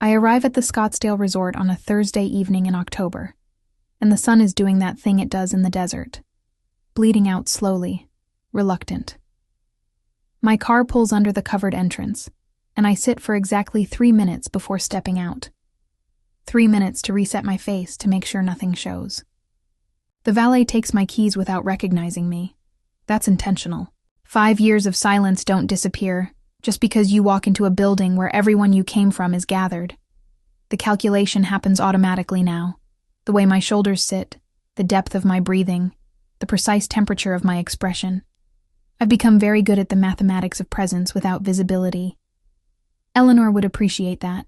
I arrive at the Scottsdale resort on a Thursday evening in October, and the sun is doing that thing it does in the desert, bleeding out slowly, reluctant. My car pulls under the covered entrance, and I sit for exactly 3 minutes before stepping out. 3 minutes to reset my face to make sure nothing shows. The valet takes my keys without recognizing me. That's intentional. 5 years of silence don't disappear just because you walk into a building where everyone you came from is gathered. The calculation happens automatically now. The way my shoulders sit, the depth of my breathing, the precise temperature of my expression. I've become very good at the mathematics of presence without visibility. Eleanor would appreciate that.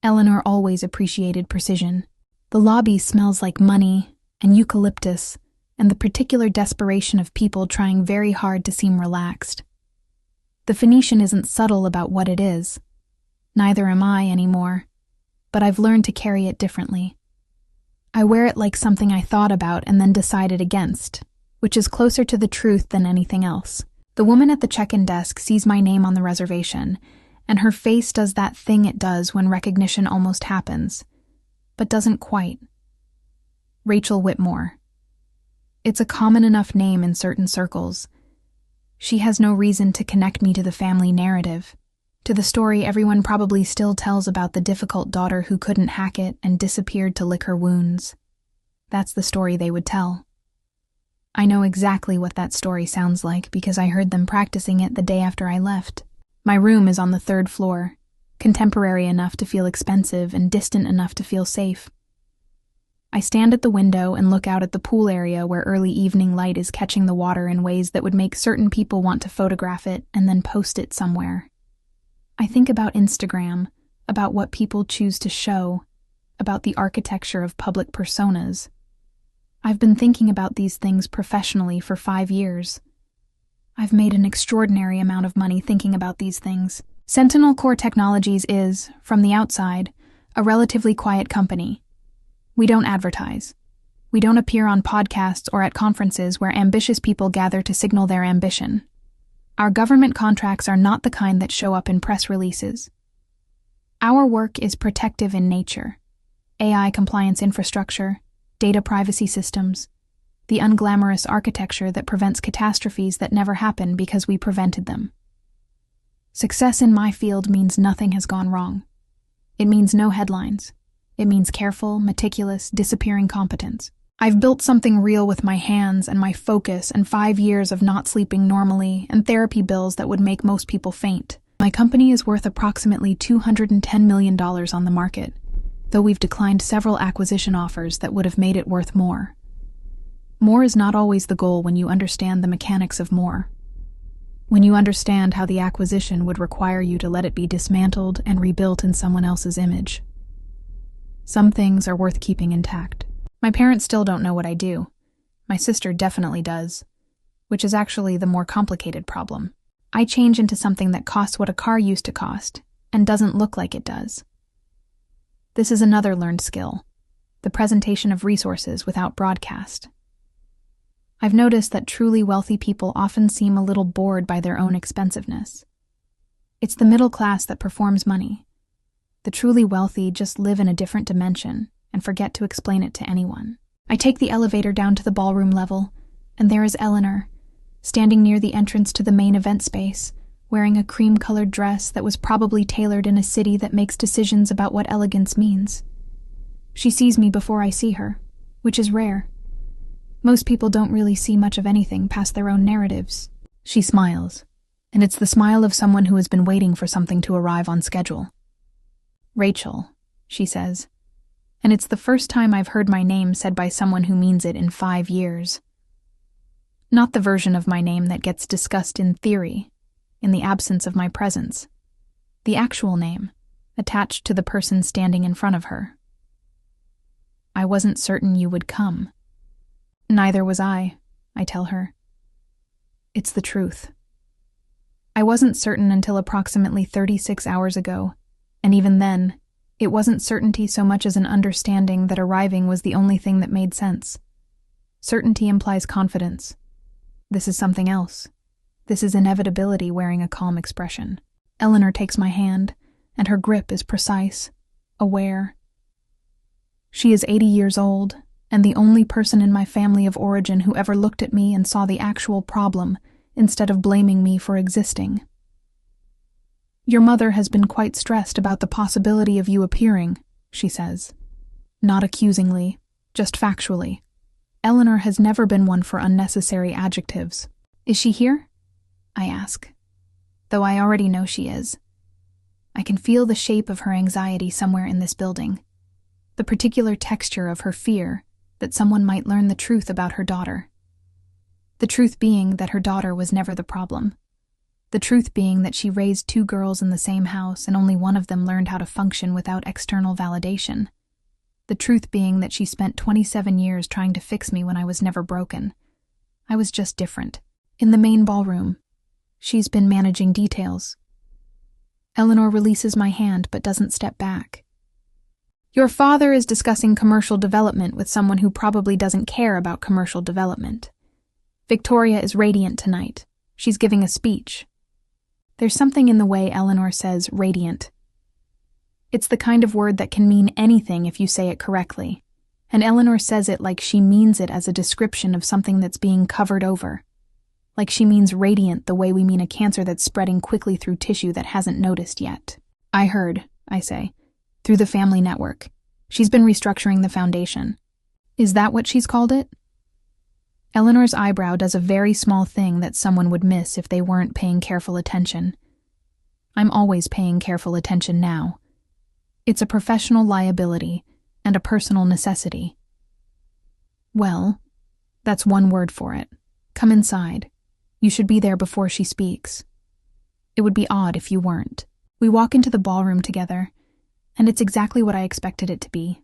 Eleanor always appreciated precision. The lobby smells like money and eucalyptus and the particular desperation of people trying very hard to seem relaxed. The Phoenician isn't subtle about what it is. Neither am I anymore, but I've learned to carry it differently. I wear it like something I thought about and then decided against, which is closer to the truth than anything else. The woman at the check-in desk sees my name on the reservation, and her face does that thing it does when recognition almost happens, but doesn't quite. Rachel Whitmore. It's a common enough name in certain circles. She has no reason to connect me to the family narrative, to the story everyone probably still tells about the difficult daughter who couldn't hack it and disappeared to lick her wounds. That's the story they would tell. I know exactly what that story sounds like because I heard them practicing it the day after I left. My room is on the 3rd floor, contemporary enough to feel expensive and distant enough to feel safe. I stand at the window and look out at the pool area where early evening light is catching the water in ways that would make certain people want to photograph it and then post it somewhere. I think about Instagram, about what people choose to show, about the architecture of public personas. I've been thinking about these things professionally for 5 years. I've made an extraordinary amount of money thinking about these things. Sentinel Core Technologies is, from the outside, a relatively quiet company. We don't advertise. We don't appear on podcasts or at conferences where ambitious people gather to signal their ambition. Our government contracts are not the kind that show up in press releases. Our work is protective in nature. AI compliance infrastructure, data privacy systems, the unglamorous architecture that prevents catastrophes that never happen because we prevented them. Success in my field means nothing has gone wrong. It means no headlines. It means careful, meticulous, disappearing competence. I've built something real with my hands and my focus and 5 years of not sleeping normally and therapy bills that would make most people faint. My company is worth approximately $210 million on the market, though we've declined several acquisition offers that would have made it worth more. More is not always the goal when you understand the mechanics of more. When you understand how the acquisition would require you to let it be dismantled and rebuilt in someone else's image. Some things are worth keeping intact. My parents still don't know what I do. My sister definitely does, which is actually the more complicated problem. I change into something that costs what a car used to cost and doesn't look like it does. This is another learned skill, the presentation of resources without broadcast. I've noticed that truly wealthy people often seem a little bored by their own expensiveness. It's the middle class that performs money. The truly wealthy just live in a different dimension and forget to explain it to anyone. I take the elevator down to the ballroom level, and there is Eleanor, standing near the entrance to the main event space, wearing a cream-colored dress that was probably tailored in a city that makes decisions about what elegance means. She sees me before I see her, which is rare. Most people don't really see much of anything past their own narratives. She smiles, and it's the smile of someone who has been waiting for something to arrive on schedule. Rachel, she says, and it's the first time I've heard my name said by someone who means it in 5 years. Not the version of my name that gets discussed in theory, in the absence of my presence. The actual name, attached to the person standing in front of her. I wasn't certain you would come. Neither was I tell her. It's the truth. I wasn't certain until approximately 36 hours ago, and even then, it wasn't certainty so much as an understanding that arriving was the only thing that made sense. Certainty implies confidence. This is something else. This is inevitability wearing a calm expression. Eleanor takes my hand, and her grip is precise, aware. She is 80 years old, and the only person in my family of origin who ever looked at me and saw the actual problem instead of blaming me for existing. Your mother has been quite stressed about the possibility of you appearing, she says. Not accusingly, just factually. Eleanor has never been one for unnecessary adjectives. Is she here? I ask, though I already know she is. I can feel the shape of her anxiety somewhere in this building, the particular texture of her fear that someone might learn the truth about her daughter. The truth being that her daughter was never the problem. The truth being that she raised 2 girls in the same house and only one of them learned how to function without external validation. The truth being that she spent 27 years trying to fix me when I was never broken. I was just different. In the main ballroom, she's been managing details. Eleanor releases my hand but doesn't step back. Your father is discussing commercial development with someone who probably doesn't care about commercial development. Victoria is radiant tonight. She's giving a speech. There's something in the way Eleanor says radiant. It's the kind of word that can mean anything if you say it correctly, and Eleanor says it like she means it as a description of something that's being covered over. Like she means radiant the way we mean a cancer that's spreading quickly through tissue that hasn't noticed yet. I heard, I say, through the family network. She's been restructuring the foundation. Is that what she's called it? Eleanor's eyebrow does a very small thing that someone would miss if they weren't paying careful attention. I'm always paying careful attention now. It's a professional liability and a personal necessity. Well, that's one word for it. Come inside. You should be there before she speaks. It would be odd if you weren't. We walk into the ballroom together, and it's exactly what I expected it to be.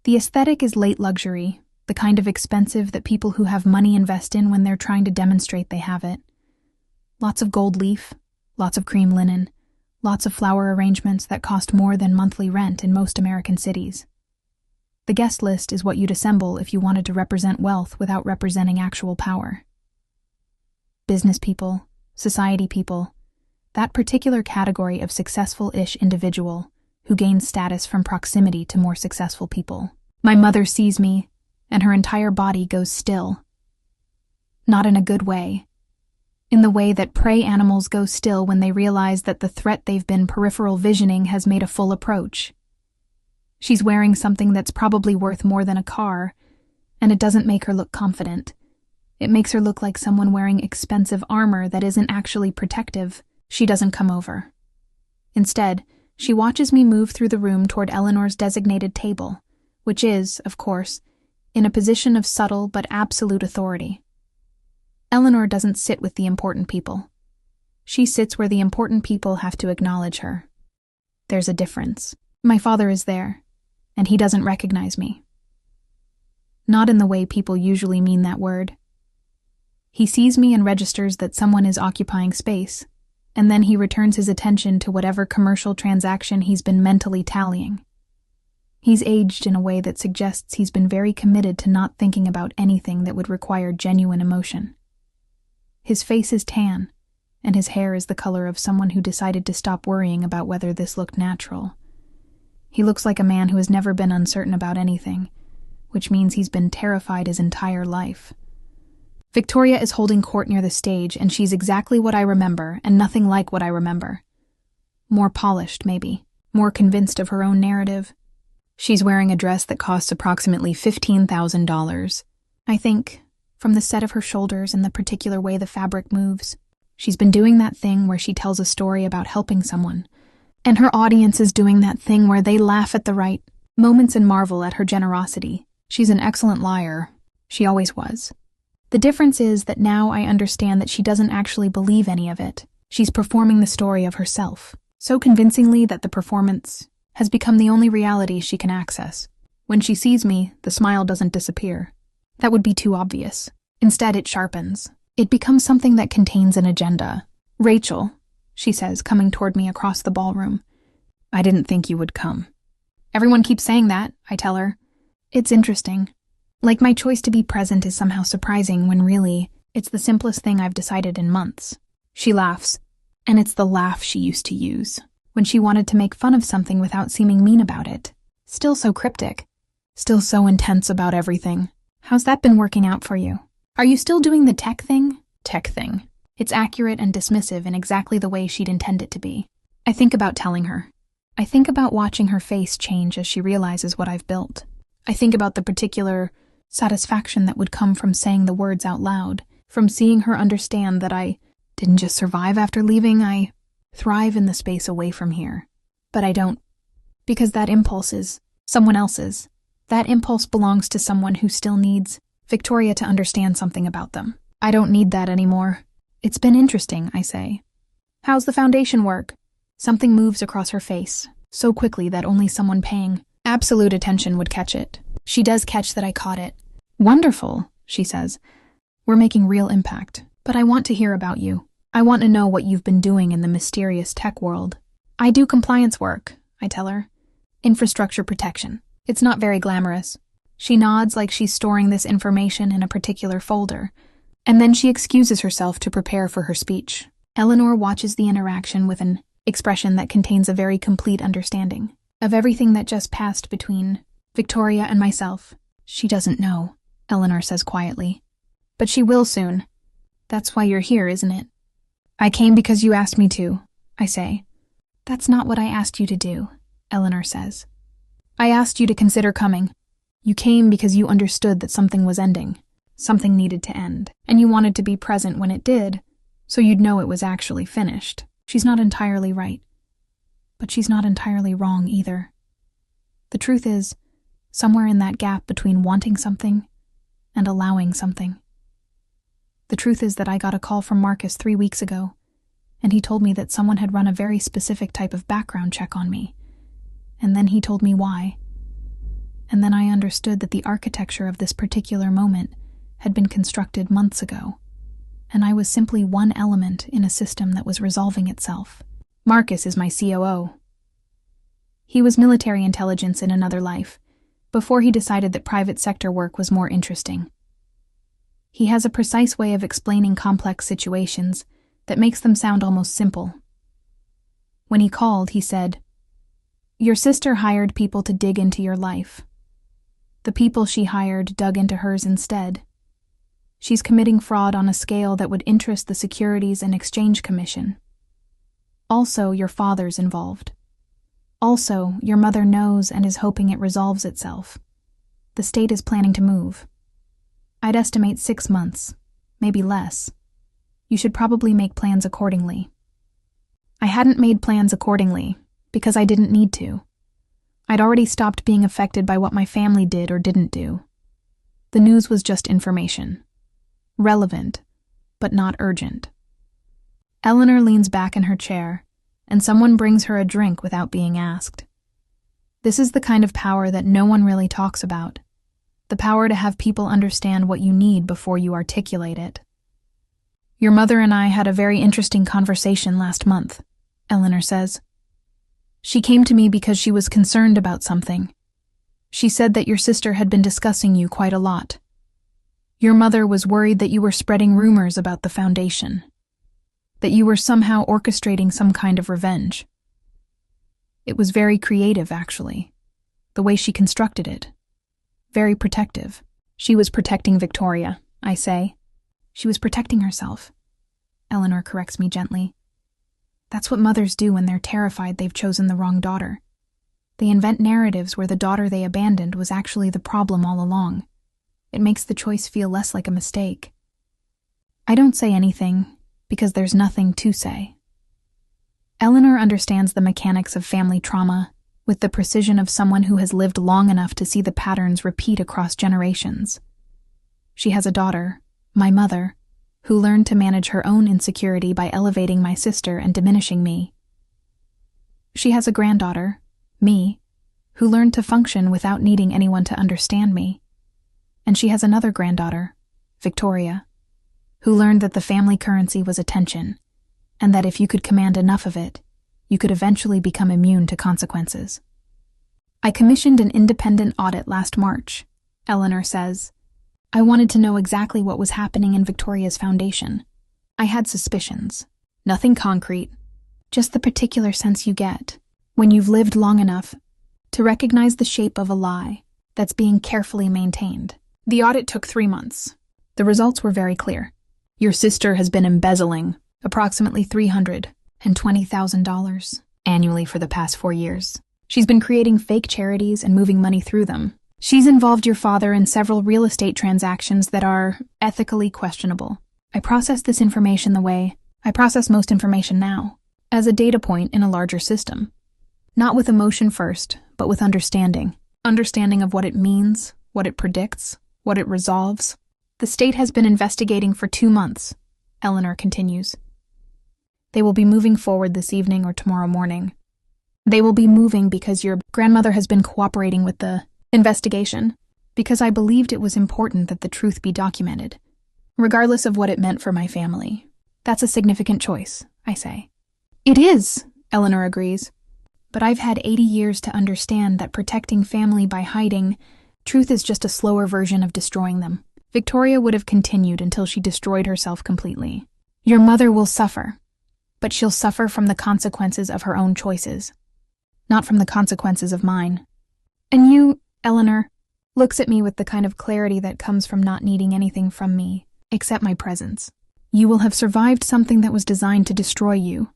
The aesthetic is late luxury, the kind of expensive that people who have money invest in when they're trying to demonstrate they have it. Lots of gold leaf, lots of cream linen, lots of flower arrangements that cost more than monthly rent in most American cities. The guest list is what you'd assemble if you wanted to represent wealth without representing actual power. Business people, society people, that particular category of successful-ish individual who gains status from proximity to more successful people. My mother sees me, and her entire body goes still. Not in a good way. In the way that prey animals go still when they realize that the threat they've been peripheral visioning has made a full approach. She's wearing something that's probably worth more than a car, and it doesn't make her look confident. It makes her look like someone wearing expensive armor that isn't actually protective. She doesn't come over. Instead, she watches me move through the room toward Eleanor's designated table, which is, of course, in a position of subtle but absolute authority. Eleanor doesn't sit with the important people. She sits where the important people have to acknowledge her. There's a difference. My father is there, and he doesn't recognize me. Not in the way people usually mean that word. He sees me and registers that someone is occupying space, and then he returns his attention to whatever commercial transaction he's been mentally tallying. He's aged in a way that suggests he's been very committed to not thinking about anything that would require genuine emotion. His face is tan, and his hair is the color of someone who decided to stop worrying about whether this looked natural. He looks like a man who has never been uncertain about anything, which means he's been terrified his entire life. Victoria is holding court near the stage, and she's exactly what I remember, and nothing like what I remember. More polished, maybe. More convinced of her own narrative. She's wearing a dress that costs approximately $15,000. I think, from the set of her shoulders and the particular way the fabric moves. She's been doing that thing where she tells a story about helping someone, and her audience is doing that thing where they laugh at the right moments and marvel at her generosity. She's an excellent liar. She always was. The difference is that now I understand that she doesn't actually believe any of it. She's performing the story of herself, so convincingly that the performance has become the only reality she can access. When she sees me, the smile doesn't disappear. That would be too obvious. Instead, it sharpens. It becomes something that contains an agenda. Rachel, she says, coming toward me across the ballroom. I didn't think you would come. Everyone keeps saying that, I tell her. It's interesting. Like my choice to be present is somehow surprising when really, it's the simplest thing I've decided in months. She laughs, and it's the laugh she used to use, when she wanted to make fun of something without seeming mean about it. Still so cryptic. Still so intense about everything. How's that been working out for you? Are you still doing the tech thing? Tech thing. It's accurate and dismissive in exactly the way she'd intend it to be. I think about telling her. I think about watching her face change as she realizes what I've built. I think about the particular satisfaction that would come from saying the words out loud, from seeing her understand that I didn't just survive after leaving, I thrive in the space away from here. But I don't, because that impulse is someone else's. That impulse belongs to someone who still needs Victoria to understand something about them. I don't need that anymore. It's been interesting, I say. How's the foundation work? Something moves across her face, so quickly that only someone paying absolute attention would catch it. She does catch that I caught it. Wonderful, she says. We're making real impact. But I want to hear about you. I want to know what you've been doing in the mysterious tech world. I do compliance work, I tell her. Infrastructure protection. It's not very glamorous. She nods like she's storing this information in a particular folder, and then she excuses herself to prepare for her speech. Eleanor watches the interaction with an expression that contains a very complete understanding of everything that just passed between Victoria and myself. She doesn't know, Eleanor says quietly. But she will soon. That's why you're here, isn't it? I came because you asked me to, I say. That's not what I asked you to do, Eleanor says. I asked you to consider coming. You came because you understood that something was ending. Something needed to end. And you wanted to be present when it did, so you'd know it was actually finished. She's not entirely right. But she's not entirely wrong either. The truth is, somewhere in that gap between wanting something and allowing something. The truth is that I got a call from Marcus 3 weeks ago, and he told me that someone had run a very specific type of background check on me. And then he told me why. And then I understood that the architecture of this particular moment had been constructed months ago, and I was simply one element in a system that was resolving itself. Marcus is my COO. He was military intelligence in another life, before he decided that private sector work was more interesting. He has a precise way of explaining complex situations that makes them sound almost simple. When he called, he said, "Your sister hired people to dig into your life. The people she hired dug into hers instead. She's committing fraud on a scale that would interest the Securities and Exchange Commission. Also, your father's involved. Also, your mother knows and is hoping it resolves itself. The state is planning to move. I'd estimate 6 months, maybe less. You should probably make plans accordingly." I hadn't made plans accordingly, because I didn't need to. I'd already stopped being affected by what my family did or didn't do. The news was just information. Relevant, but not urgent. Eleanor leans back in her chair, and someone brings her a drink without being asked. This is the kind of power that no one really talks about. The power to have people understand what you need before you articulate it. "Your mother and I had a very interesting conversation last month," Eleanor says. "She came to me because she was concerned about something. She said that your sister had been discussing you quite a lot. Your mother was worried that you were spreading rumors about the foundation, that you were somehow orchestrating some kind of revenge. It was very creative, actually, the way she constructed it. Very protective." "She was protecting Victoria," I say. "She was protecting herself," Eleanor corrects me gently. "That's what mothers do when they're terrified they've chosen the wrong daughter. They invent narratives where the daughter they abandoned was actually the problem all along. It makes the choice feel less like a mistake." I don't say anything, because there's nothing to say. Eleanor understands the mechanics of family trauma with the precision of someone who has lived long enough to see the patterns repeat across generations. She has a daughter, my mother, who learned to manage her own insecurity by elevating my sister and diminishing me. She has a granddaughter, me, who learned to function without needing anyone to understand me. And she has another granddaughter, Victoria, who learned that the family currency was attention, and that if you could command enough of it, you could eventually become immune to consequences. "I commissioned an independent audit last March," Eleanor says. "I wanted to know exactly what was happening in Victoria's foundation. I had suspicions. Nothing concrete, just the particular sense you get when you've lived long enough to recognize the shape of a lie that's being carefully maintained. The audit took 3 months. The results were very clear. Your sister has been embezzling approximately $320,000 annually for the past 4 years. She's been creating fake charities and moving money through them. She's involved your father in several real estate transactions that are ethically questionable. I process this information the way I process most information now, as a data point in a larger system. Not with emotion first, but with understanding. Understanding of what it means, what it predicts, what it resolves. The state has been investigating for 2 months, Eleanor continues. They will be moving forward this evening or tomorrow morning. They will be moving because your grandmother has been cooperating with the investigation, because I believed it was important that the truth be documented, regardless of what it meant for my family. That's a significant choice, I say. It is, Eleanor agrees. But I've had 80 years to understand that protecting family by hiding truth is just a slower version of destroying them. Victoria would have continued until she destroyed herself completely. Your mother will suffer, but she'll suffer from the consequences of her own choices, not from the consequences of mine. And you, Eleanor, looks at me with the kind of clarity that comes from not needing anything from me, except my presence. You will have survived something that was designed to destroy you,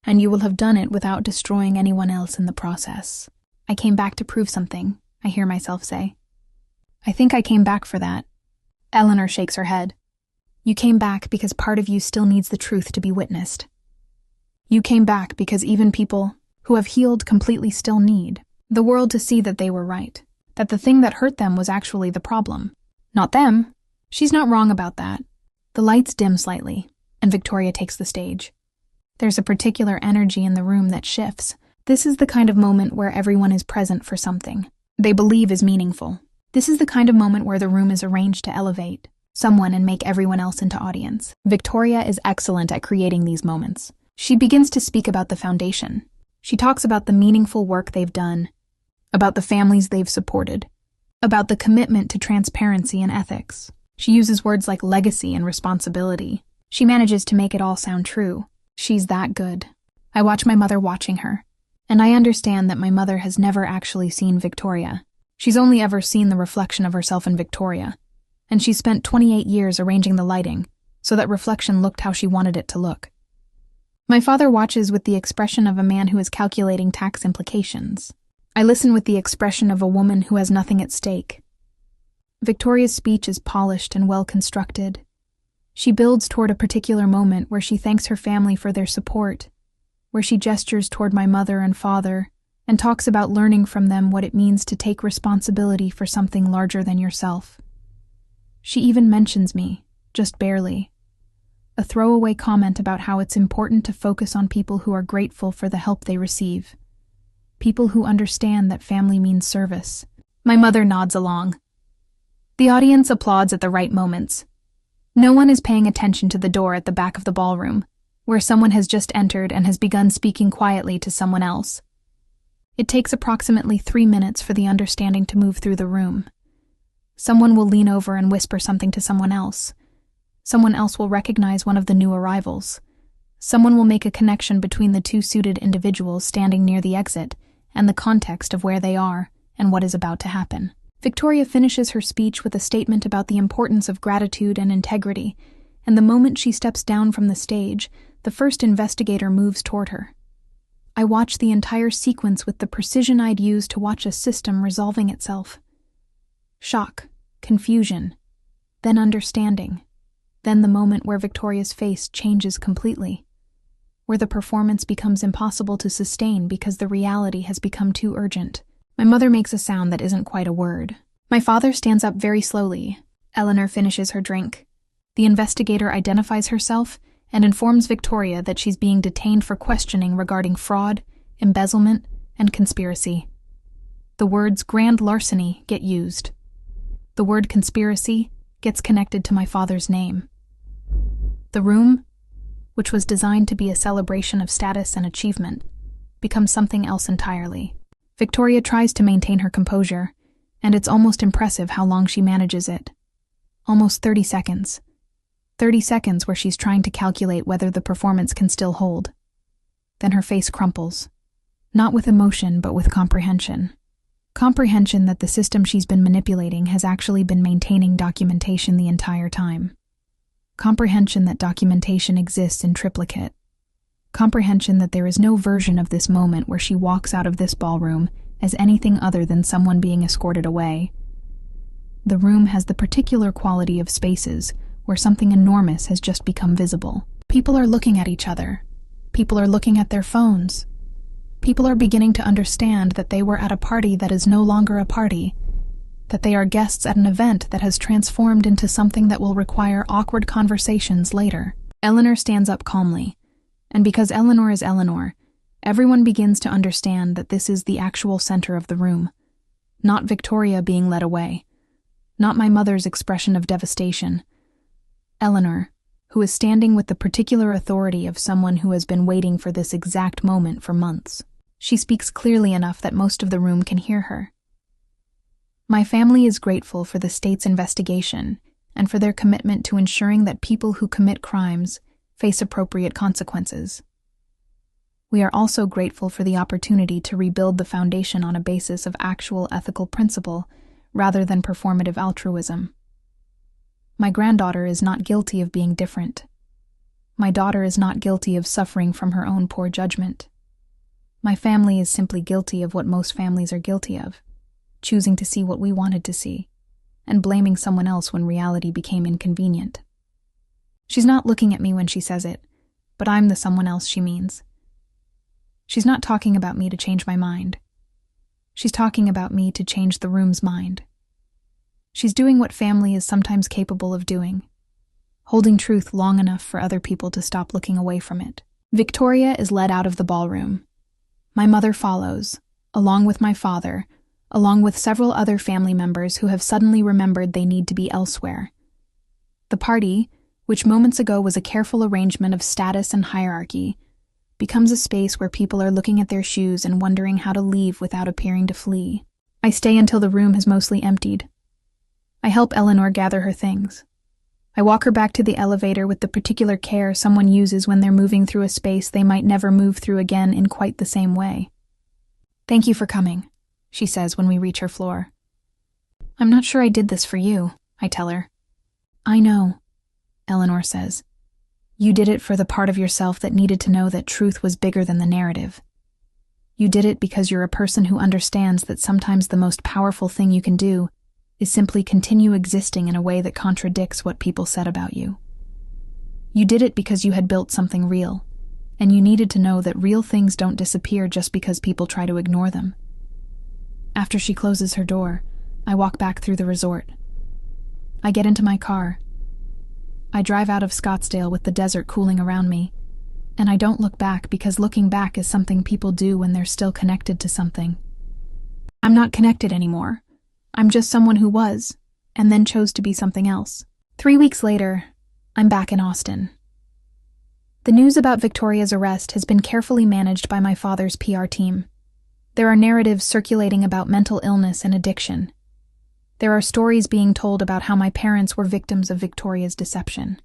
and you will have done it without destroying anyone else in the process. I came back to prove something, I hear myself say. I think I came back for that. Eleanor shakes her head. You came back because part of you still needs the truth to be witnessed. You came back because even people who have healed completely still need the world to see that they were right, that the thing that hurt them was actually the problem, not them. She's not wrong about that. The lights dim slightly, and Victoria takes the stage. There's a particular energy in the room that shifts. This is the kind of moment where everyone is present for something they believe is meaningful. This is the kind of moment where the room is arranged to elevate someone and make everyone else into audience. Victoria is excellent at creating these moments. She begins to speak about the foundation. She talks about the meaningful work they've done, about the families they've supported, about the commitment to transparency and ethics. She uses words like legacy and responsibility. She manages to make it all sound true. She's that good. I watch my mother watching her, and I understand that my mother has never actually seen Victoria. She's only ever seen the reflection of herself in Victoria, and she spent 28 years arranging the lighting so that reflection looked how she wanted it to look. My father watches with the expression of a man who is calculating tax implications. I listen with the expression of a woman who has nothing at stake. Victoria's speech is polished and well-constructed. She builds toward a particular moment where she thanks her family for their support, where she gestures toward my mother and father and talks about learning from them what it means to take responsibility for something larger than yourself. She even mentions me, just barely. A throwaway comment about how it's important to focus on people who are grateful for the help they receive. People who understand that family means service. My mother nods along. The audience applauds at the right moments. No one is paying attention to the door at the back of the ballroom, where someone has just entered and has begun speaking quietly to someone else. It takes approximately 3 minutes for the understanding to move through the room. Someone will lean over and whisper something to someone else. Someone else will recognize one of the new arrivals. Someone will make a connection between the two suited individuals standing near the exit and the context of where they are and what is about to happen. Victoria finishes her speech with a statement about the importance of gratitude and integrity, and the moment she steps down from the stage, the first investigator moves toward her. I watch the entire sequence with the precision I'd use to watch a system resolving itself. Shock, confusion, then understanding, then the moment where Victoria's face changes completely, where the performance becomes impossible to sustain because the reality has become too urgent. My mother makes a sound that isn't quite a word. My father stands up very slowly. Eleanor finishes her drink. The investigator identifies herself and informs Victoria that she's being detained for questioning regarding fraud, embezzlement, and conspiracy. The words grand larceny get used. The word conspiracy gets connected to my father's name. The room, which was designed to be a celebration of status and achievement, becomes something else entirely. Victoria tries to maintain her composure, and it's almost impressive how long she manages it. Almost 30 seconds. 30 seconds where she's trying to calculate whether the performance can still hold. Then her face crumples. Not with emotion, but with comprehension. Comprehension that the system she's been manipulating has actually been maintaining documentation the entire time. Comprehension that documentation exists in triplicate. Comprehension that there is no version of this moment where she walks out of this ballroom as anything other than someone being escorted away. The room has the particular quality of spaces where something enormous has just become visible. People are looking at each other. People are looking at their phones. People are beginning to understand that they were at a party that is no longer a party, that they are guests at an event that has transformed into something that will require awkward conversations later. Eleanor stands up calmly, and because Eleanor is Eleanor, everyone begins to understand that this is the actual center of the room, not Victoria being led away, not my mother's expression of devastation. Eleanor, who is standing with the particular authority of someone who has been waiting for this exact moment for months. She speaks clearly enough that most of the room can hear her. My family is grateful for the state's investigation and for their commitment to ensuring that people who commit crimes face appropriate consequences. We are also grateful for the opportunity to rebuild the foundation on a basis of actual ethical principle rather than performative altruism. My granddaughter is not guilty of being different. My daughter is not guilty of suffering from her own poor judgment. My family is simply guilty of what most families are guilty of, choosing to see what we wanted to see, and blaming someone else when reality became inconvenient. She's not looking at me when she says it, but I'm the someone else she means. She's not talking about me to change my mind. She's talking about me to change the room's mind. She's doing what family is sometimes capable of doing, holding truth long enough for other people to stop looking away from it. Victoria is led out of the ballroom. My mother follows, along with my father, along with several other family members who have suddenly remembered they need to be elsewhere. The party, which moments ago was a careful arrangement of status and hierarchy, becomes a space where people are looking at their shoes and wondering how to leave without appearing to flee. I stay until the room has mostly emptied. I help Eleanor gather her things. I walk her back to the elevator with the particular care someone uses when they're moving through a space they might never move through again in quite the same way. "Thank you for coming," she says when we reach her floor. "I'm not sure I did this for you," I tell her. "I know," Eleanor says. "You did it for the part of yourself that needed to know that truth was bigger than the narrative. You did it because you're a person who understands that sometimes the most powerful thing you can do is simply continue existing in a way that contradicts what people said about you. You did it because you had built something real, and you needed to know that real things don't disappear just because people try to ignore them." After she closes her door, I walk back through the resort. I get into my car. I drive out of Scottsdale with the desert cooling around me, and I don't look back because looking back is something people do when they're still connected to something. I'm not connected anymore. I'm just someone who was, and then chose to be something else. 3 weeks later, I'm back in Austin. The news about Victoria's arrest has been carefully managed by my father's PR team. There are narratives circulating about mental illness and addiction. There are stories being told about how my parents were victims of Victoria's deception.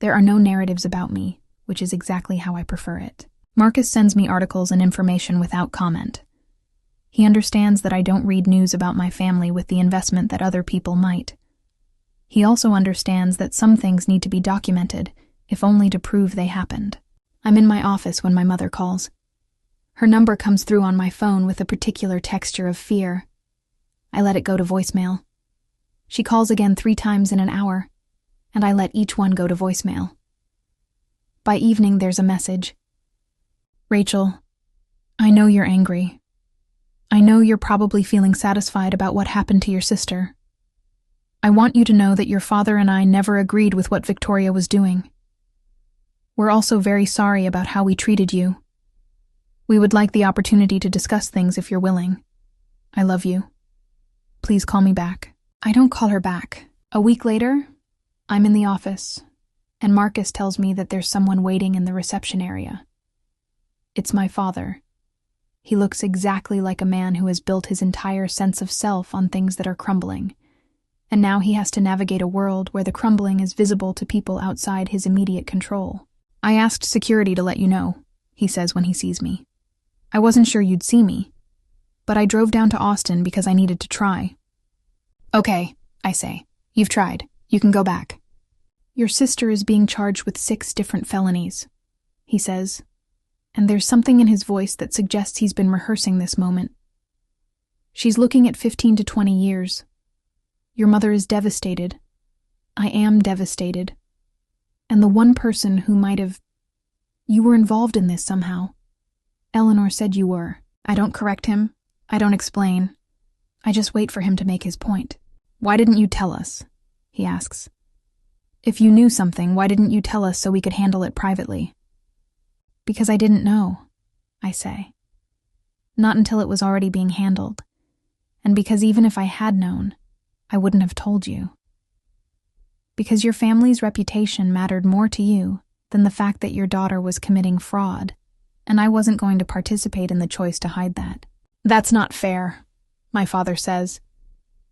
There are no narratives about me, which is exactly how I prefer it. Marcus sends me articles and information without comment. He understands that I don't read news about my family with the investment that other people might. He also understands that some things need to be documented, if only to prove they happened. I'm in my office when my mother calls. Her number comes through on my phone with a particular texture of fear. I let it go to voicemail. She calls again 3 times in an hour, and I let each one go to voicemail. By evening, there's a message. "Rachel, I know you're angry. I know you're probably feeling satisfied about what happened to your sister. I want you to know that your father and I never agreed with what Victoria was doing. We're also very sorry about how we treated you. We would like the opportunity to discuss things if you're willing. I love you. Please call me back." I don't call her back. A week later, I'm in the office, and Marcus tells me that there's someone waiting in the reception area. It's my father. He looks exactly like a man who has built his entire sense of self on things that are crumbling, and now he has to navigate a world where the crumbling is visible to people outside his immediate control. "I asked security to let you know," he says when he sees me. "I wasn't sure you'd see me, but I drove down to Austin because I needed to try." "Okay," I say. "You've tried. You can go back." "Your sister is being charged with 6 different felonies," he says, and there's something in his voice that suggests he's been rehearsing this moment. "She's looking at 15 to 20 years. Your mother is devastated. I am devastated. And the one person who might have... You were involved in this somehow. Eleanor said you were." I don't correct him. I don't explain. I just wait for him to make his point. "Why didn't you tell us?" he asks. "If you knew something, why didn't you tell us so we could handle it privately?" "Because I didn't know," I say. "Not until it was already being handled. And because even if I had known, I wouldn't have told you. Because your family's reputation mattered more to you than the fact that your daughter was committing fraud, and I wasn't going to participate in the choice to hide that." "That's not fair," my father says,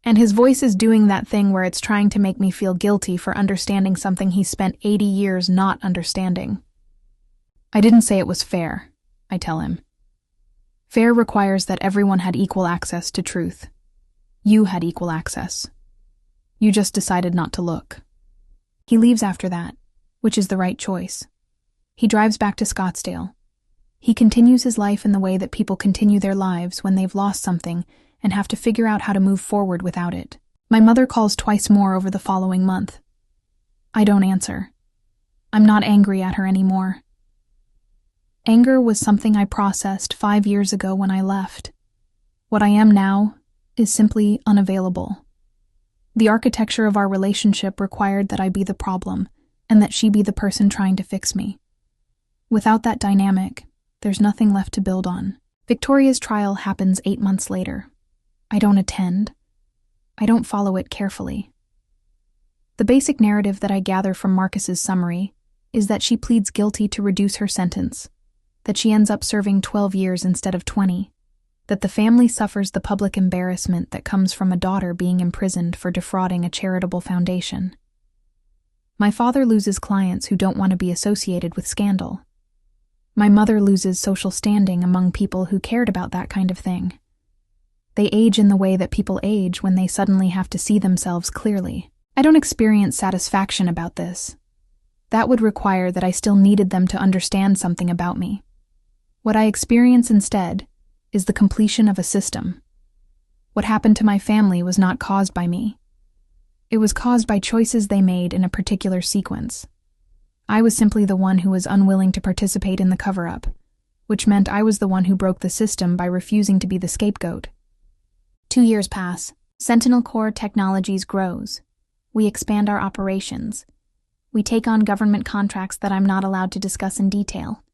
and his voice is doing that thing where it's trying to make me feel guilty for understanding something he spent 80 years not understanding. "I didn't say it was fair," I tell him. "Fair requires that everyone had equal access to truth. You had equal access. You just decided not to look." He leaves after that, which is the right choice. He drives back to Scottsdale. He continues his life in the way that people continue their lives when they've lost something and have to figure out how to move forward without it. My mother calls twice more over the following month. I don't answer. I'm not angry at her anymore. Anger was something I processed 5 years ago when I left. What I am now is simply unavailable. The architecture of our relationship required that I be the problem and that she be the person trying to fix me. Without that dynamic, there's nothing left to build on. Victoria's trial happens 8 months later. I don't attend. I don't follow it carefully. The basic narrative that I gather from Marcus's summary is that she pleads guilty to reduce her sentence, that she ends up serving 12 years instead of 20, that the family suffers the public embarrassment that comes from a daughter being imprisoned for defrauding a charitable foundation. My father loses clients who don't want to be associated with scandal. My mother loses social standing among people who cared about that kind of thing. They age in the way that people age when they suddenly have to see themselves clearly. I don't experience satisfaction about this. That would require that I still needed them to understand something about me. What I experience instead is the completion of a system. What happened to my family was not caused by me. It was caused by choices they made in a particular sequence. I was simply the one who was unwilling to participate in the cover-up, which meant I was the one who broke the system by refusing to be the scapegoat. 2 years pass. Sentinel Core Technologies grows. We expand our operations. We take on government contracts that I'm not allowed to discuss in detail.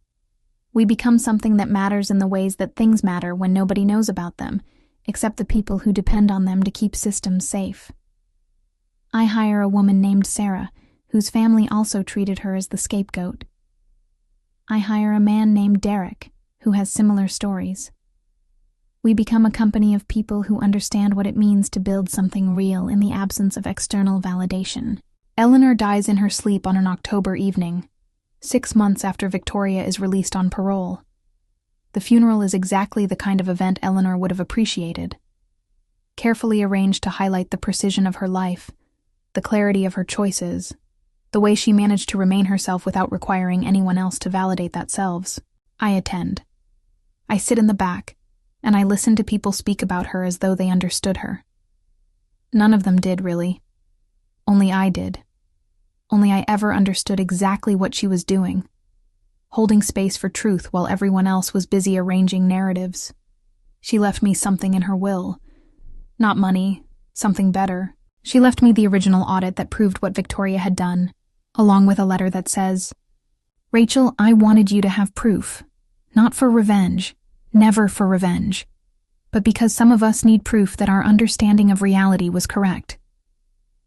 We become something that matters in the ways that things matter when nobody knows about them, except the people who depend on them to keep systems safe. I hire a woman named Sarah, whose family also treated her as the scapegoat. I hire a man named Derek, who has similar stories. We become a company of people who understand what it means to build something real in the absence of external validation. Eleanor dies in her sleep on an October evening, 6 months after Victoria is released on parole. The funeral is exactly the kind of event Eleanor would have appreciated. Carefully arranged to highlight the precision of her life, the clarity of her choices, the way she managed to remain herself without requiring anyone else to validate that selves. I attend. I sit in the back, and I listen to people speak about her as though they understood her. None of them did, really. Only I did. Only I ever understood exactly what she was doing, holding space for truth while everyone else was busy arranging narratives. She left me something in her will. Not money, something better. She left me the original audit that proved what Victoria had done, along with a letter that says, "Rachel, I wanted you to have proof. Not for revenge, never for revenge, but because some of us need proof that our understanding of reality was correct.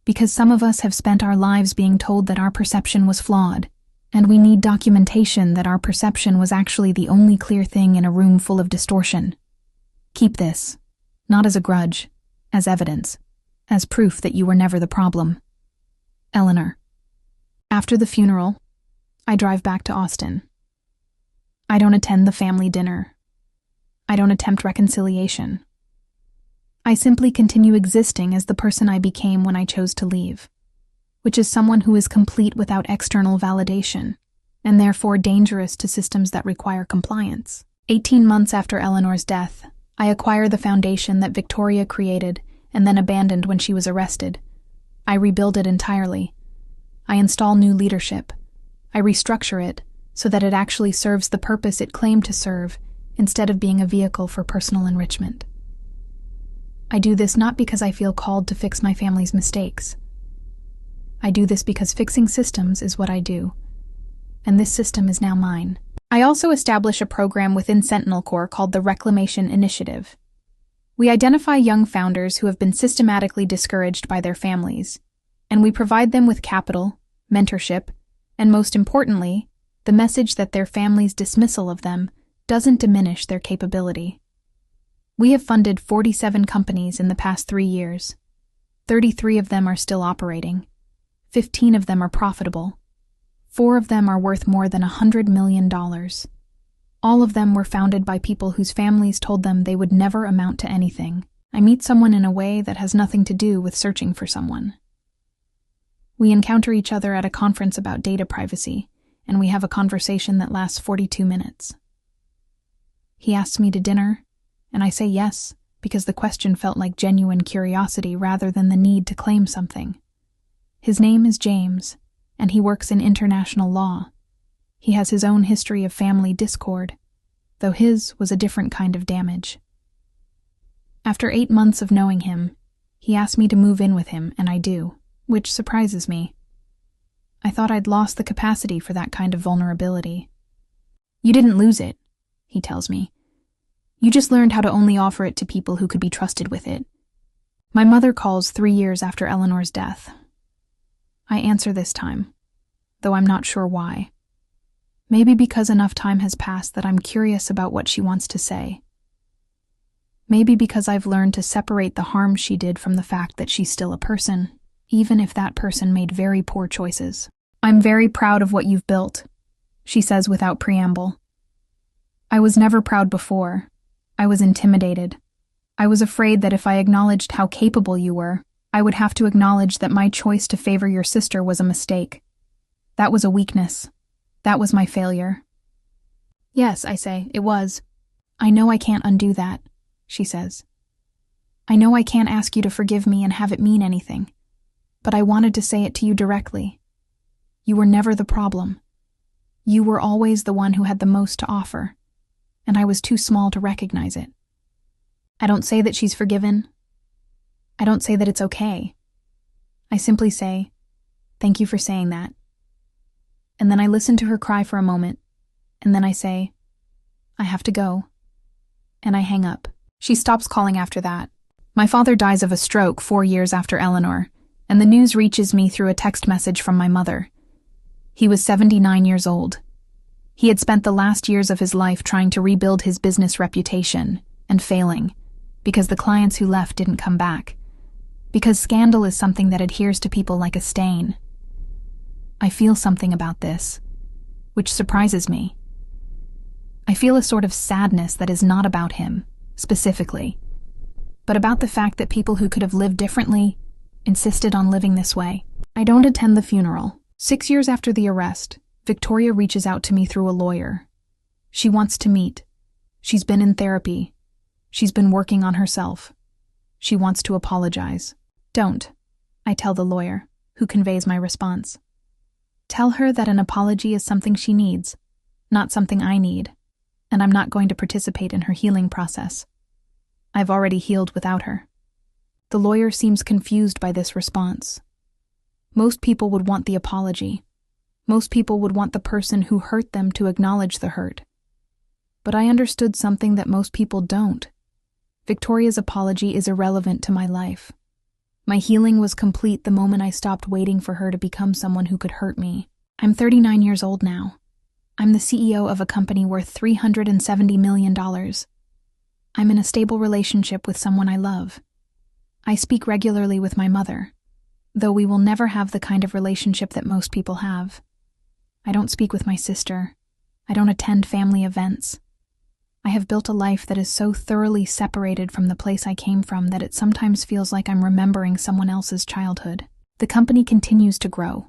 Because some of us have spent our lives being told that our perception was flawed, and we need documentation that our perception was actually the only clear thing in a room full of distortion. Keep this, not as a grudge, as evidence, as proof that you were never the problem. Eleanor." After the funeral, I drive back to Austin. I don't attend the family dinner. I don't attempt reconciliation. I simply continue existing as the person I became when I chose to leave, which is someone who is complete without external validation, and therefore dangerous to systems that require compliance. 18 months after Eleanor's death, I acquire the foundation that Victoria created and then abandoned when she was arrested. I rebuild it entirely. I install new leadership. I restructure it so that it actually serves the purpose it claimed to serve instead of being a vehicle for personal enrichment. I do this not because I feel called to fix my family's mistakes. I do this because fixing systems is what I do, and this system is now mine. I also establish a program within Sentinel Corps called the Reclamation Initiative. We identify young founders who have been systematically discouraged by their families, and we provide them with capital, mentorship, and most importantly, the message that their family's dismissal of them doesn't diminish their capability. We have funded 47 companies in the past 3 years. 33 of them are still operating. 15 of them are profitable. 4 of them are worth more than $100 million. All of them were founded by people whose families told them they would never amount to anything. I meet someone in a way that has nothing to do with searching for someone. We encounter each other at a conference about data privacy, and we have a conversation that lasts 42 minutes. He asks me to dinner, and I say yes, because the question felt like genuine curiosity rather than the need to claim something. His name is James, and he works in international law. He has his own history of family discord, though his was a different kind of damage. After 8 months of knowing him, he asked me to move in with him, and I do, which surprises me. I thought I'd lost the capacity for that kind of vulnerability. You didn't lose it, he tells me. You just learned how to only offer it to people who could be trusted with it. My mother calls 3 years after Eleanor's death. I answer this time, though I'm not sure why. Maybe because enough time has passed that I'm curious about what she wants to say. Maybe because I've learned to separate the harm she did from the fact that she's still a person, even if that person made very poor choices. I'm very proud of what you've built, she says without preamble. I was never proud before. I was intimidated. I was afraid that if I acknowledged how capable you were, I would have to acknowledge that my choice to favor your sister was a mistake. That was a weakness. That was my failure. Yes, I say, it was. I know I can't undo that, she says. I know I can't ask you to forgive me and have it mean anything, but I wanted to say it to you directly. You were never the problem. You were always the one who had the most to offer, and I was too small to recognize it. I don't say that she's forgiven. I don't say that it's okay. I simply say, thank you for saying that. And then I listen to her cry for a moment, and then I say, I have to go. And I hang up. She stops calling after that. My father dies of a stroke 4 years after Eleanor, and the news reaches me through a text message from my mother. He was 79 years old. He had spent the last years of his life trying to rebuild his business reputation, and failing, because the clients who left didn't come back. Because scandal is something that adheres to people like a stain. I feel something about this, which surprises me. I feel a sort of sadness that is not about him, specifically, but about the fact that people who could have lived differently insisted on living this way. I don't attend the funeral. 6 years after the arrest, Victoria reaches out to me through a lawyer. She wants to meet. She's been in therapy. She's been working on herself. She wants to apologize. Don't, I tell the lawyer, who conveys my response. Tell her that an apology is something she needs, not something I need, and I'm not going to participate in her healing process. I've already healed without her. The lawyer seems confused by this response. Most people would want the apology. Most people would want the person who hurt them to acknowledge the hurt. But I understood something that most people don't. Victoria's apology is irrelevant to my life. My healing was complete the moment I stopped waiting for her to become someone who could hurt me. I'm 39 years old now. I'm the CEO of a company worth $370 million. I'm in a stable relationship with someone I love. I speak regularly with my mother, though we will never have the kind of relationship that most people have. I don't speak with my sister. I don't attend family events. I have built a life that is so thoroughly separated from the place I came from that it sometimes feels like I'm remembering someone else's childhood. The company continues to grow.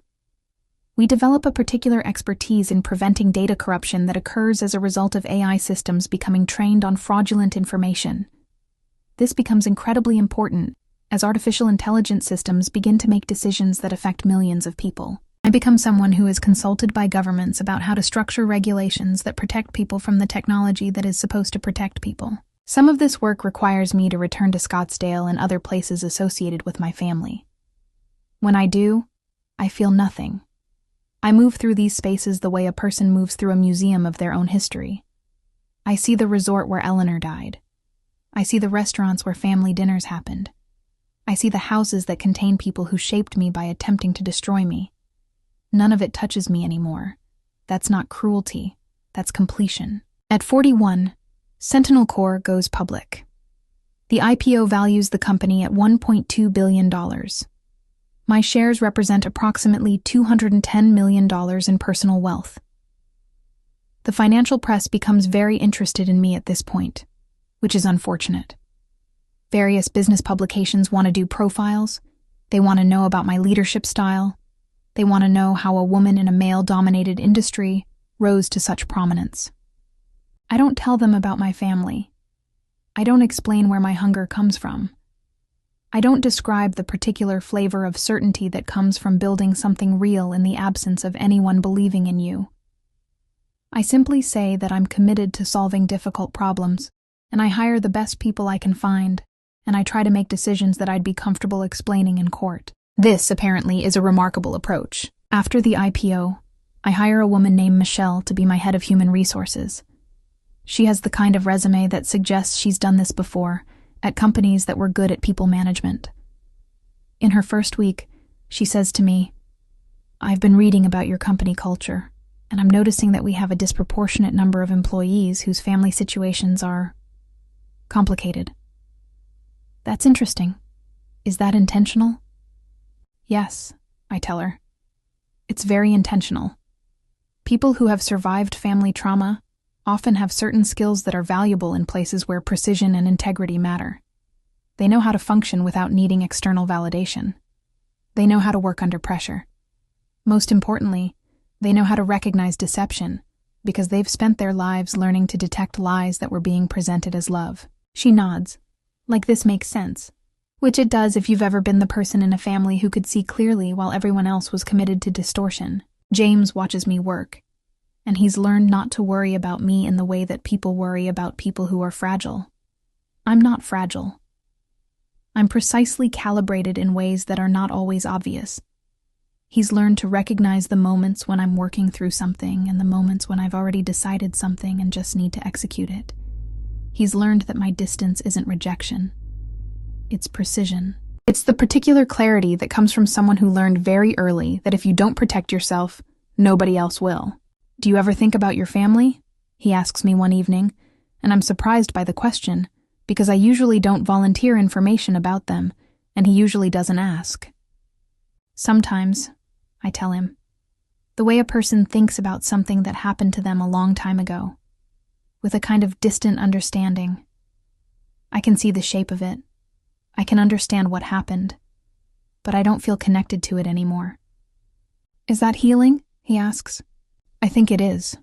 We develop a particular expertise in preventing data corruption that occurs as a result of AI systems becoming trained on fraudulent information. This becomes incredibly important as artificial intelligence systems begin to make decisions that affect millions of people. I become someone who is consulted by governments about how to structure regulations that protect people from the technology that is supposed to protect people. Some of this work requires me to return to Scottsdale and other places associated with my family. When I do, I feel nothing. I move through these spaces the way a person moves through a museum of their own history. I see the resort where Eleanor died. I see the restaurants where family dinners happened. I see the houses that contain people who shaped me by attempting to destroy me. None of it touches me anymore. That's not cruelty. That's completion. At 41, Sentinel Corp goes public. The IPO values the company at $1.2 billion. My shares represent approximately $210 million in personal wealth. The financial press becomes very interested in me at this point, which is unfortunate. Various business publications want to do profiles. They want to know about my leadership style. They want to know how a woman in a male-dominated industry rose to such prominence. I don't tell them about my family. I don't explain where my hunger comes from. I don't describe the particular flavor of certainty that comes from building something real in the absence of anyone believing in you. I simply say that I'm committed to solving difficult problems, and I hire the best people I can find, and I try to make decisions that I'd be comfortable explaining in court. This, apparently, is a remarkable approach. After the IPO, I hire a woman named Michelle to be my head of human resources. She has the kind of resume that suggests she's done this before, at companies that were good at people management. In her first week, she says to me, "I've been reading about your company culture, and I'm noticing that we have a disproportionate number of employees whose family situations are complicated." That's interesting. Is that intentional? Yes, I tell her. It's very intentional. People who have survived family trauma often have certain skills that are valuable in places where precision and integrity matter. They know how to function without needing external validation. They know how to work under pressure. Most importantly, they know how to recognize deception because they've spent their lives learning to detect lies that were being presented as love. She nods, like this makes sense. Which it does if you've ever been the person in a family who could see clearly while everyone else was committed to distortion. James watches me work, and he's learned not to worry about me in the way that people worry about people who are fragile. I'm not fragile. I'm precisely calibrated in ways that are not always obvious. He's learned to recognize the moments when I'm working through something and the moments when I've already decided something and just need to execute it. He's learned that my distance isn't rejection. It's precision. It's the particular clarity that comes from someone who learned very early that if you don't protect yourself, nobody else will. "Do you ever think about your family?" he asks me one evening, and I'm surprised by the question, because I usually don't volunteer information about them, and he usually doesn't ask. "Sometimes," I tell him, "the way a person thinks about something that happened to them a long time ago, with a kind of distant understanding. I can see the shape of it. I can understand what happened, but I don't feel connected to it anymore." "Is that healing?" he asks. "I think it is,"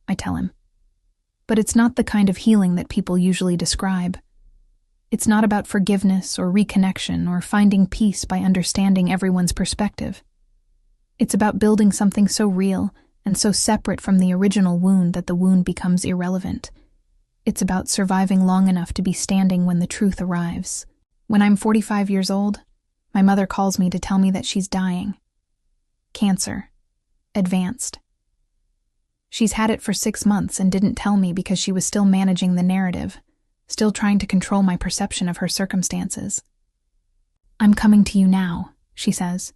I tell him. "But it's not the kind of healing that people usually describe. It's not about forgiveness or reconnection or finding peace by understanding everyone's perspective. It's about building something so real and so separate from the original wound that the wound becomes irrelevant. It's about surviving long enough to be standing when the truth arrives. When I'm 45 years old, my mother calls me to tell me that she's dying. Cancer. Advanced. She's had it for 6 months and didn't tell me because she was still managing the narrative, still trying to control my perception of her circumstances. "I'm coming to you now," she says,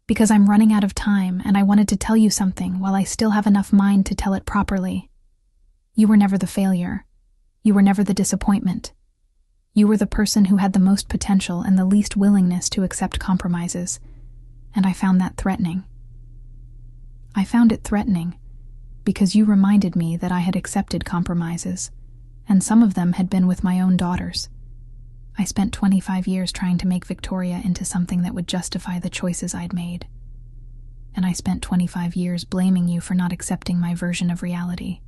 "because I'm running out of time and I wanted to tell you something while I still have enough mind to tell it properly. You were never the failure. You were never the disappointment. You were the person who had the most potential and the least willingness to accept compromises, and I found that threatening. I found it threatening because you reminded me that I had accepted compromises, and some of them had been with my own daughters. I spent 25 years trying to make Victoria into something that would justify the choices I'd made. And I spent 25 years blaming you for not accepting my version of reality.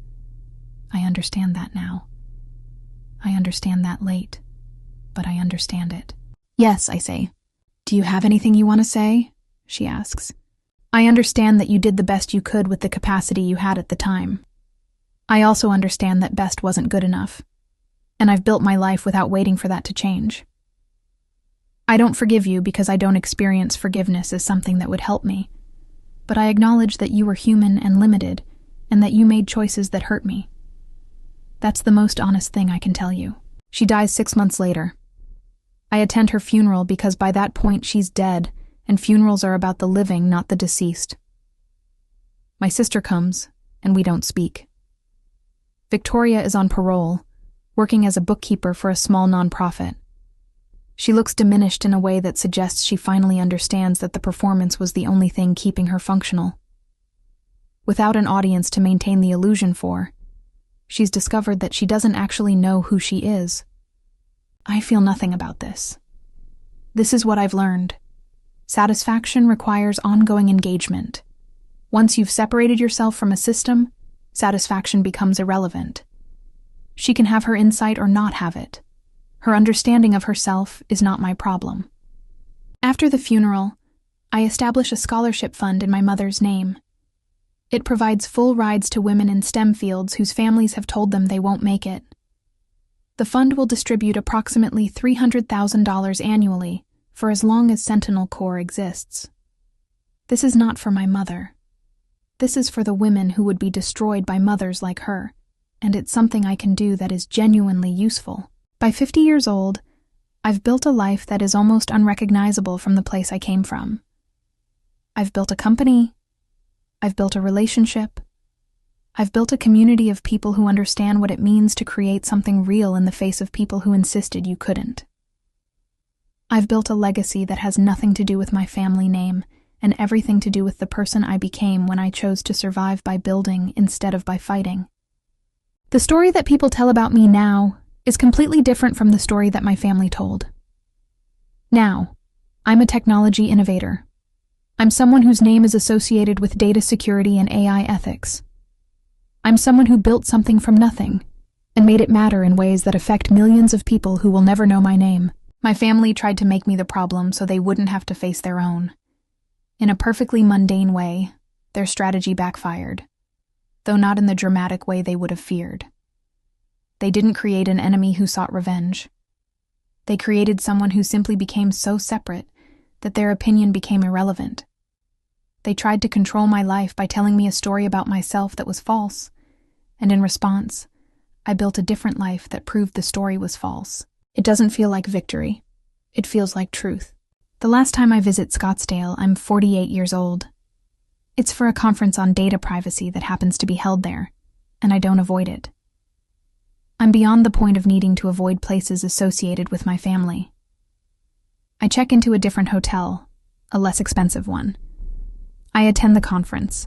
I understand that now. I understand that late, but I understand it. Yes, I say. Do you have anything you want to say? She asks. I understand that you did the best you could with the capacity you had at the time. I also understand that best wasn't good enough, and I've built my life without waiting for that to change. I don't forgive you because I don't experience forgiveness as something that would help me, but I acknowledge that you were human and limited, and that you made choices that hurt me. That's the most honest thing I can tell you. She dies 6 months later. I attend her funeral because by that point she's dead, and funerals are about the living, not the deceased. My sister comes, and we don't speak. Victoria is on parole, working as a bookkeeper for a small nonprofit. She looks diminished in a way that suggests she finally understands that the performance was the only thing keeping her functional. Without an audience to maintain the illusion for, she's discovered that she doesn't actually know who she is. I feel nothing about this. This is what I've learned. Satisfaction requires ongoing engagement. Once you've separated yourself from a system, satisfaction becomes irrelevant. She can have her insight or not have it. Her understanding of herself is not my problem. After the funeral, I establish a scholarship fund in my mother's name. It provides full rides to women in STEM fields whose families have told them they won't make it. The fund will distribute approximately $300,000 annually for as long as Sentinel Corps exists. This is not for my mother. This is for the women who would be destroyed by mothers like her, and it's something I can do that is genuinely useful. By 50 years old, I've built a life that is almost unrecognizable from the place I came from. I've built a company. I've built a relationship. I've built a community of people who understand what it means to create something real in the face of people who insisted you couldn't. I've built a legacy that has nothing to do with my family name and everything to do with the person I became when I chose to survive by building instead of by fighting. The story that people tell about me now is completely different from the story that my family told. Now, I'm a technology innovator. I'm someone whose name is associated with data security and AI ethics. I'm someone who built something from nothing and made it matter in ways that affect millions of people who will never know my name. My family tried to make me the problem so they wouldn't have to face their own. In a perfectly mundane way, their strategy backfired, though not in the dramatic way they would have feared. They didn't create an enemy who sought revenge. They created someone who simply became so separate that their opinion became irrelevant. They tried to control my life by telling me a story about myself that was false, and in response, I built a different life that proved the story was false. It doesn't feel like victory. It feels like truth. The last time I visit Scottsdale, I'm 48 years old. It's for a conference on data privacy that happens to be held there, and I don't avoid it. I'm beyond the point of needing to avoid places associated with my family. I check into a different hotel, a less expensive one. I attend the conference.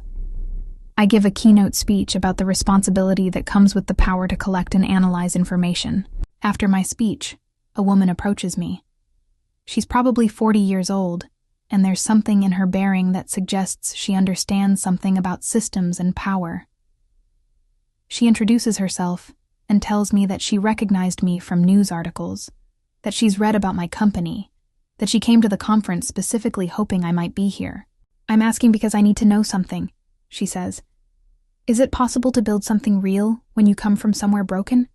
I give a keynote speech about the responsibility that comes with the power to collect and analyze information. After my speech, a woman approaches me. She's probably 40 years old, and there's something in her bearing that suggests she understands something about systems and power. She introduces herself and tells me that she recognized me from news articles, that she's read about my company, that she came to the conference specifically hoping I might be here. I'm asking because I need to know something, she says. Is it possible to build something real when you come from somewhere broken?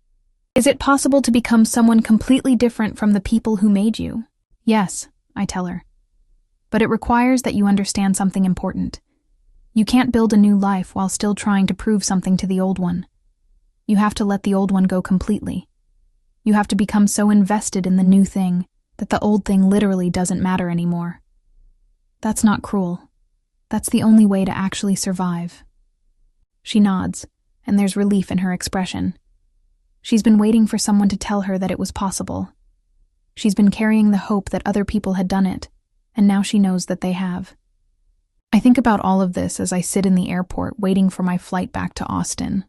Is it possible to become someone completely different from the people who made you? Yes, I tell her. But it requires that you understand something important. You can't build a new life while still trying to prove something to the old one. You have to let the old one go completely. You have to become so invested in the new thing that the old thing literally doesn't matter anymore. That's not cruel. That's the only way to actually survive. She nods, and there's relief in her expression. She's been waiting for someone to tell her that it was possible. She's been carrying the hope that other people had done it, and now she knows that they have. I think about all of this as I sit in the airport waiting for my flight back to Austin.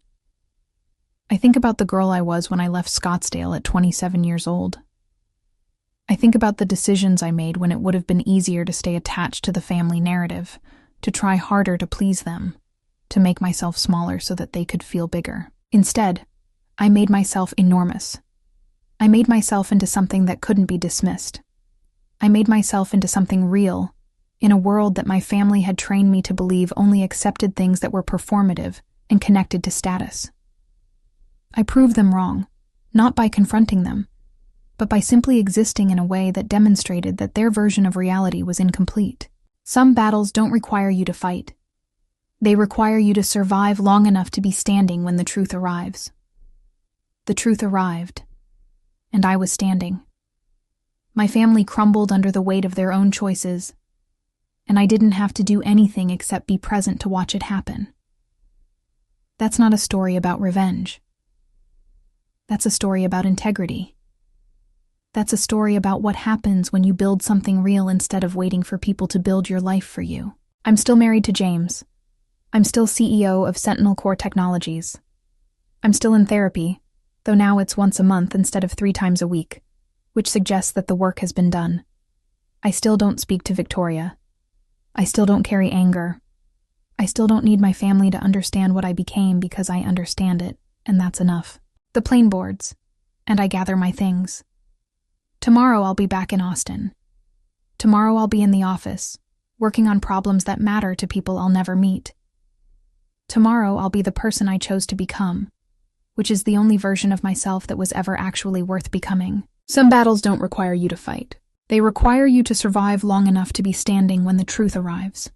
I think about the girl I was when I left Scottsdale at 27 years old. I think about the decisions I made when it would have been easier to stay attached to the family narrative, to try harder to please them, to make myself smaller so that they could feel bigger. Instead, I made myself enormous. I made myself into something that couldn't be dismissed. I made myself into something real, in a world that my family had trained me to believe only accepted things that were performative and connected to status. I proved them wrong, not by confronting them, but by simply existing in a way that demonstrated that their version of reality was incomplete. Some battles don't require you to fight. They require you to survive long enough to be standing when the truth arrives. The truth arrived, and I was standing. My family crumbled under the weight of their own choices, and I didn't have to do anything except be present to watch it happen. That's not a story about revenge. That's a story about integrity. That's a story about what happens when you build something real instead of waiting for people to build your life for you. I'm still married to James. I'm still CEO of Sentinel Core Technologies. I'm still in therapy, though now it's once a month instead of 3 times a week, which suggests that the work has been done. I still don't speak to Victoria. I still don't carry anger. I still don't need my family to understand what I became because I understand it, and that's enough. The plane boards, and I gather my things. Tomorrow I'll be back in Austin. Tomorrow I'll be in the office, working on problems that matter to people I'll never meet. Tomorrow I'll be the person I chose to become, which is the only version of myself that was ever actually worth becoming. Some battles don't require you to fight. They require you to survive long enough to be standing when the truth arrives.